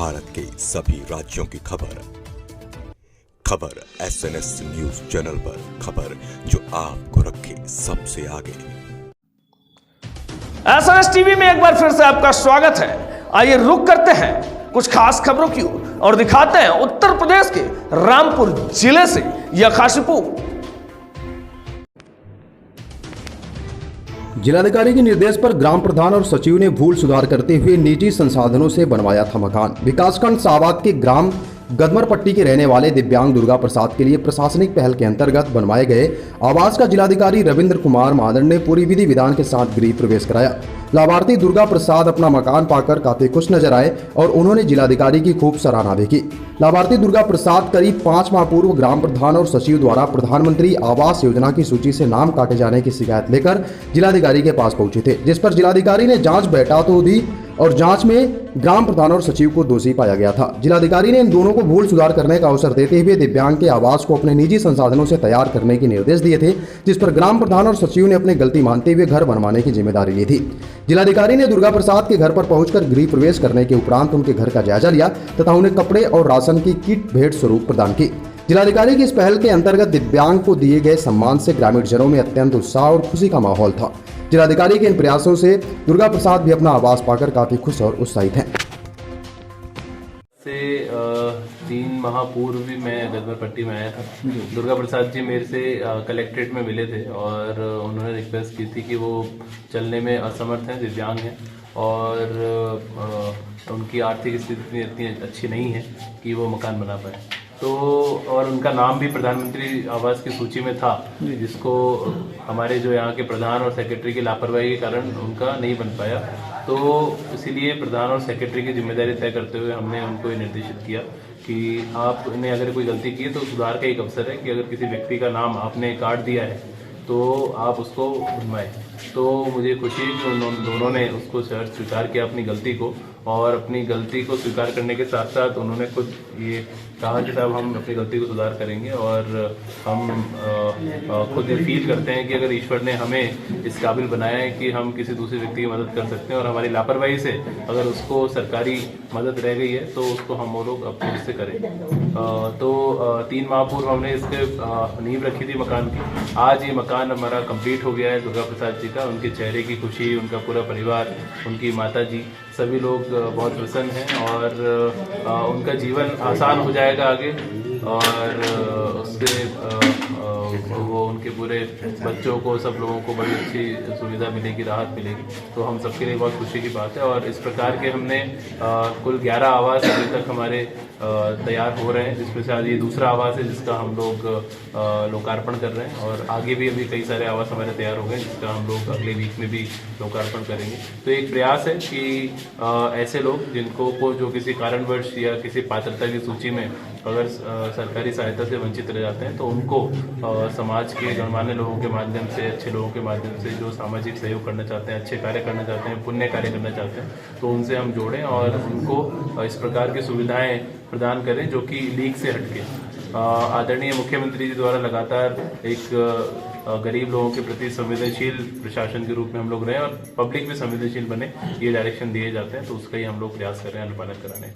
भारत के सभी राज्यों की खबर SNS न्यूज चैनल पर, खबर जो आपको रखे सबसे आगे। SNS टीवी में एक बार फिर से आपका स्वागत है। आइए रुक करते हैं कुछ खास खबरों की ओर और दिखाते हैं उत्तर प्रदेश के रामपुर जिले से यह खास रिपोर्ट। जिलाधिकारी के निर्देश पर ग्राम प्रधान और सचिव ने भूल सुधार करते हुए निजी संसाधनों से बनवाया था मकान। विकासखंड साबाद के ग्राम गदमरपट्टी के रहने वाले दिव्यांग दुर्गा प्रसाद के लिए प्रशासनिक पहल के अंतर्गत बनवाए गए आवास का जिलाधिकारी रविंद्र कुमार महाजन ने पूरी विधि विधान के साथ गृह प्रवेश कराया। लाभार्थी दुर्गा प्रसाद अपना मकान पाकर काफी खुश नजर आए और उन्होंने जिलाधिकारी की खूब सराहना भी की। लाभार्थी दुर्गा प्रसाद करीब 5 माह पूर्व ग्राम प्रधान और सचिव द्वारा प्रधानमंत्री आवास योजना की सूची से नाम काटे जाने की शिकायत लेकर जिलाधिकारी के पास पहुंचे थे, जिस पर जिलाधिकारी ने जांच बैठा तो दी और जांच में ग्राम प्रधान और सचिव को दोषी पाया गया था। जिलाधिकारी ने इन दोनों को भूल सुधार करने का अवसर देते हुए दिव्यांग के आवास को अपने निजी संसाधनों से तैयार करने के निर्देश दिए थे, जिस पर ग्राम प्रधान और सचिव ने अपनी गलती मानते हुए घर बनवाने की जिम्मेदारी ली थी। जिलाधिकारी ने दुर्गा प्रसाद के घर पर पहुंचकर गृह प्रवेश करने के उपरांत उनके घर का जायजा लिया तथा उन्हें कपड़े और राशन की किट भेंट स्वरूप प्रदान की। जिलाधिकारी की इस पहल के अंतर्गत दिव्यांग को दिए गए सम्मान से ग्रामीण जनों में अत्यंत उत्साह और खुशी का माहौल था। जिलाधिकारी के इन प्रयासों से दुर्गा प्रसाद भी अपना आवास पाकर काफी खुश और उत्साहित हैं। से 3 माह पूर्व भी मैं गदमरपट्टी में आया था। दुर्गा प्रसाद जी मेरे से कलेक्ट्रेट में मिले थे और उन्होंने रिक्वेस्ट की थी कि वो चलने में असमर्थ हैं, दिव्यांग हैं और उनकी आर्थिक स्थिति इतनी अच्छी नहीं है कि वो मकान बना पाए। तो और उनका नाम भी प्रधानमंत्री आवास की सूची में था, जिसको हमारे जो यहाँ के प्रधान और सेक्रेटरी की लापरवाही के कारण उनका नहीं बन पाया। तो इसीलिए प्रधान और सेक्रेटरी की जिम्मेदारी तय करते हुए हमने उनको ये निर्देशित किया कि आपने अगर कोई गलती की है तो सुधार का एक अवसर है कि अगर किसी व्यक्ति का नाम आपने काट दिया है तो आप उसको बनवाएं। तो मुझे खुशी है कि उन दोनों ने उसको स्वीकार किया अपनी गलती को, और अपनी गलती को स्वीकार करने के साथ साथ उन्होंने खुद ये कहा कि साहब हम अपनी गलती को सुधार करेंगे और हम खुद ये फील करते हैं कि अगर ईश्वर ने हमें इस काबिल बनाया है कि हम किसी दूसरे व्यक्ति की मदद कर सकते हैं और हमारी लापरवाही से अगर उसको सरकारी मदद रह गई है तो उसको हम वो लोग अपने इससे करें। तो 3 माह पूर्व हमने इसके नींव रखी थी मकान की। आज ये मकान हमारा कंप्लीट हो गया है दुर्गा प्रसाद जी का। उनके चेहरे की खुशी, उनका पूरा परिवार, उनकी माता जी, सभी लोग बहुत प्रसन्न हैं और उनका जीवन आसान हो जाएगा आगे और उससे वो उनके पूरे बच्चों को, सब लोगों को बड़ी अच्छी सुविधा मिलेगी, राहत मिलेगी। तो हम सबके लिए बहुत खुशी की बात है और इस प्रकार के हमने कुल 11 आवास अभी तक हमारे तैयार हो रहे हैं, जिसमें से आज ये दूसरा आवास है जिसका हम लोग लोकार्पण कर रहे हैं और आगे भी अभी कई सारे आवास हमारे तैयार हो गए जिसका हम लोग अगले वीक में भी लोकार्पण करेंगे। तो एक प्रयास है कि ऐसे लोग जिनको को जो किसी कारणवश या किसी पात्रता की सूची में अगर सरकारी सहायता से वंचित रह जाते हैं तो उनको समाज के गणमान्य लोगों के माध्यम से, अच्छे लोगों के माध्यम से जो सामाजिक सहयोग करना चाहते हैं, अच्छे कार्य करना चाहते हैं, पुण्य कार्य करना चाहते हैं, तो उनसे हम जोड़ें और उनको इस प्रकार की सुविधाएं प्रदान करें जो कि लीग से हटके। आदरणीय मुख्यमंत्री जी द्वारा लगातार एक गरीब लोगों के प्रति संवेदनशील प्रशासन के रूप में हम लोग रहें और पब्लिक भी संवेदनशील बने, ये डायरेक्शन दिए जाते हैं, तो उसका ही हम लोग प्रयास कर रहे हैं अनुपालन कराने।